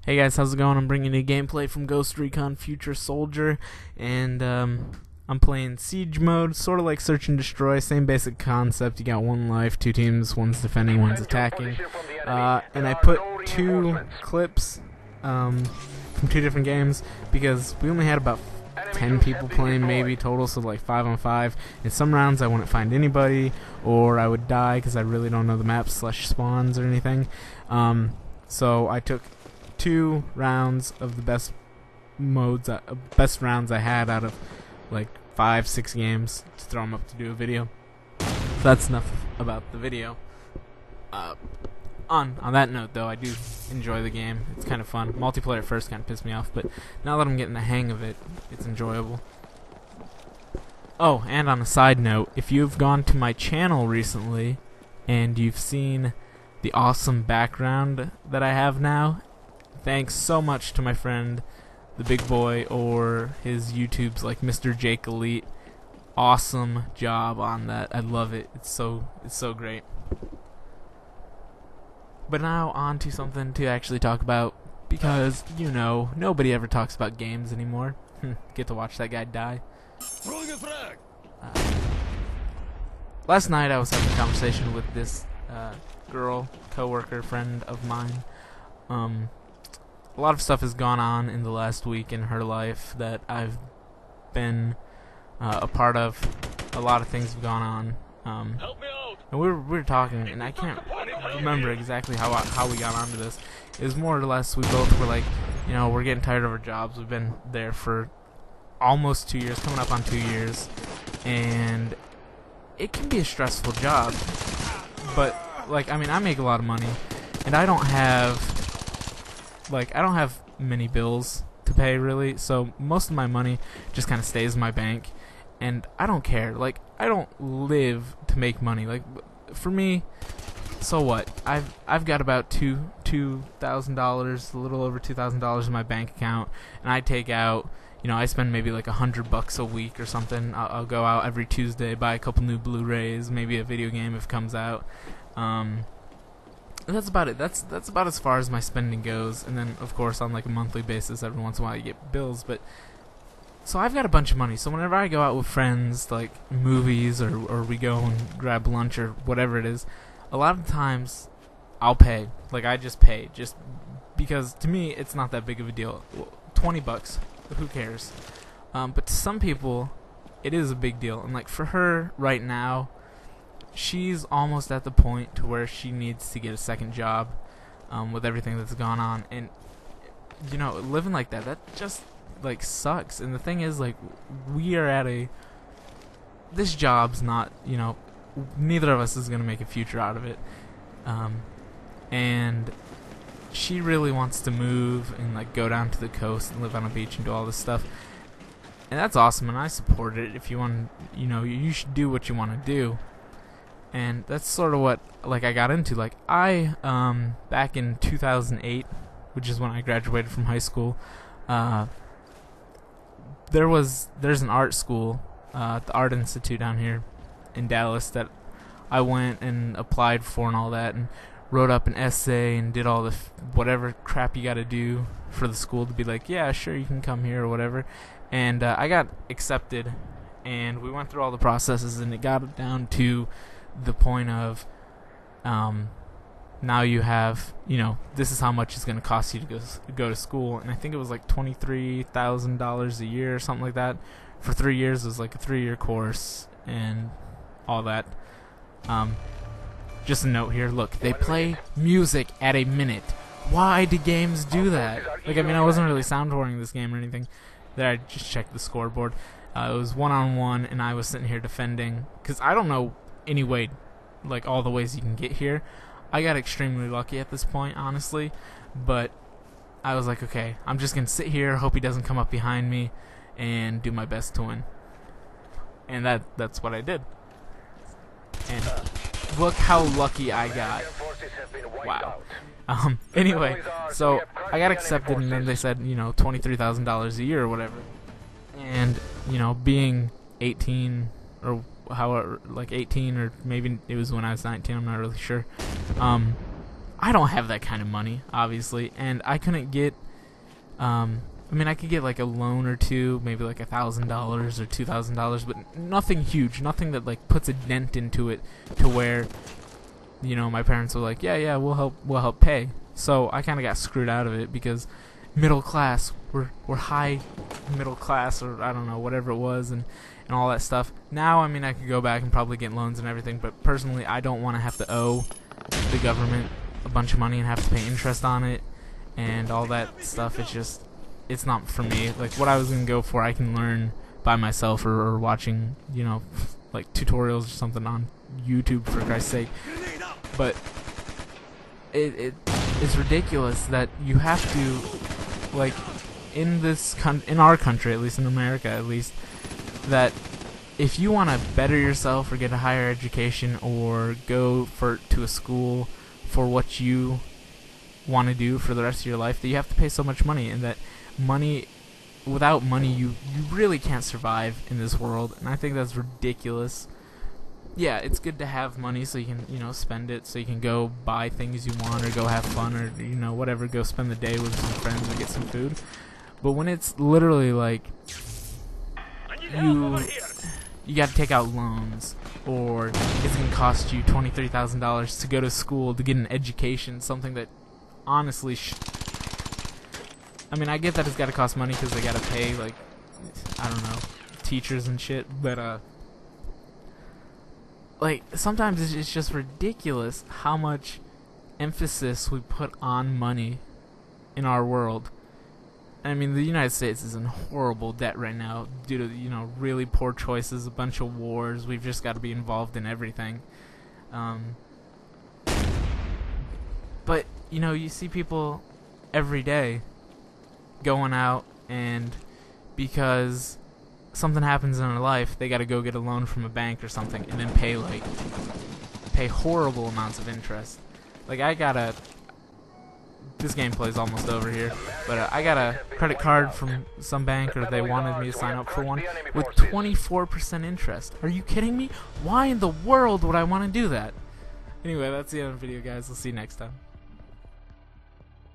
Hey guys, how's it going? I'm bringing you gameplay from Ghost Recon Future Soldier, and I'm playing Siege mode, sort of like Search and Destroy, same basic concept. You got one life, two teams, one's defending, one's attacking, and I put two clips from two different games because we only had about 10 people playing maybe total, so like 5 on 5. In some rounds I wouldn't find anybody, or I would die because I really don't know the map / spawns or anything. So I took 2 rounds of the best rounds I had out of like 5-6 games to throw them up to do a video. So that's enough about the video. On that note, though, I do enjoy the game. It's kind of fun. Multiplayer at first kind of pissed me off, but now that I'm getting the hang of it, it's enjoyable. Oh, and on a side note, if you've gone to my channel recently and you've seen the awesome background that I have now, thanks so much to my friend the Big Boy, or his YouTube's like Mr. Jake Elite. Awesome job on that. I love it. It's so great. But now on to something to actually talk about, because you know nobody ever talks about games anymore. Get to watch that guy die. Last night I was having a conversation with this girl, coworker, friend of mine. A lot of stuff has gone on in the last week in her life that I've been a part of. A lot of things have gone on. And we were talking, and I can't remember exactly how we got onto this. It was more or less we both were like, you know, we're getting tired of our jobs. We've been there for almost 2 years, coming up on 2 years, and it can be a stressful job. But like, I mean, I make a lot of money, and I don't have many bills to pay really. So most of my money just kind of stays in my bank. And I don't care. Like, I don't live to make money. Like, for me, so what? I've got about $2,000, a little over $2,000 in my bank account, and I take out, you know, I spend maybe like $100 a week or something. I'll go out every Tuesday, buy a couple new Blu-rays, maybe a video game if it comes out. And that's about it. That's about as far as my spending goes. And then, of course, on like a monthly basis, every once in a while you get bills, but. So I've got a bunch of money, so whenever I go out with friends, like movies, or we go and grab lunch or whatever it is, a lot of times I'll pay. Like, I just pay, just because to me it's not that big of a deal. $20, who cares? But to some people, it is a big deal. And like for her right now, she's almost at the point to where she needs to get a second job with everything that's gone on. And you know, living like that just like sucks. And the thing is, like, we are at this job's not, you know, neither of us is gonna make a future out of it, and she really wants to move and like go down to the coast and live on a beach and do all this stuff, and that's awesome, and I support it. If you want, you know, you should do what you want to do. And that's sort of what like I got into. Like, I back in 2008, which is when I graduated from high school, there's an art school, the Art Institute down here in Dallas, that I went and applied for and all that, and wrote up an essay and did all the whatever crap you gotta do for the school to be like, yeah, sure, you can come here or whatever. And I got accepted, and we went through all the processes, and it got down to the point of now you have, you know, this is how much it's going to cost you to go to school. And I think it was like $23,000 a year or something like that. For 3 years, it was like a 3-year course and all that. Just a note here, look, they play music at a minute. Why do games do that? Like, I mean, I wasn't really sound whoring this game or anything. There, I just checked the scoreboard. It was 1-on-1, and I was sitting here defending, because I don't know any way, like all the ways you can get here. I got extremely lucky at this point, honestly, but I was like, okay, I'm just going to sit here, hope he doesn't come up behind me, and do my best to win. And that's what I did. And look how lucky I got. Wow. Anyway, so I got accepted, and then they said, you know, $23,000 a year or whatever. And, you know, being 18 or however, like 18, or maybe it was when I was 19, I'm not really sure. I don't have that kind of money, obviously, and I couldn't get. I mean, I could get like a loan or two, maybe like $1,000 or $2,000, but nothing huge, nothing that like puts a dent into it to where, you know, my parents were like, yeah, we'll help pay. So I kind of got screwed out of it because middle class, we're high middle class, or I don't know, whatever it was, and all that stuff. Now, I mean, I could go back and probably get loans and everything, but personally, I don't want to have to owe the government a bunch of money and have to pay interest on it and all that stuff. It's not for me. Like, what I was going to go for, I can learn by myself or watching, you know, like tutorials or something on YouTube, for Christ's sake. But it's ridiculous that you have to, like, in our country, at least in America, at least, that if you want to better yourself or get a higher education or go to a school for what you want to do for the rest of your life, that you have to pay so much money, and that without money you really can't survive in this world. And I think that's ridiculous. Yeah, it's good to have money so you can, you know, spend it, so you can go buy things you want or go have fun or, you know, whatever, go spend the day with some friends or get some food. But when it's literally like you got to take out loans, or it's going to cost you $23,000, $30,000 to go to school to get an education, something that honestly I mean, I get that it's got to cost money because they got to pay, like, I don't know, teachers and shit, but like, sometimes it's just ridiculous how much emphasis we put on money in our world. I mean, the United States is in horrible debt right now due to, you know, really poor choices, a bunch of wars. We've just got to be involved in everything. But, you know, you see people every day going out, and because something happens in their life, they got to go get a loan from a bank or something, and then pay horrible amounts of interest. Like, this gameplay's almost over here, but I got a credit card from some bank, or they wanted me to sign up for one, with 24% interest. Are you kidding me? Why in the world would I want to do that? Anyway, that's the end of the video, guys. We'll see you next time.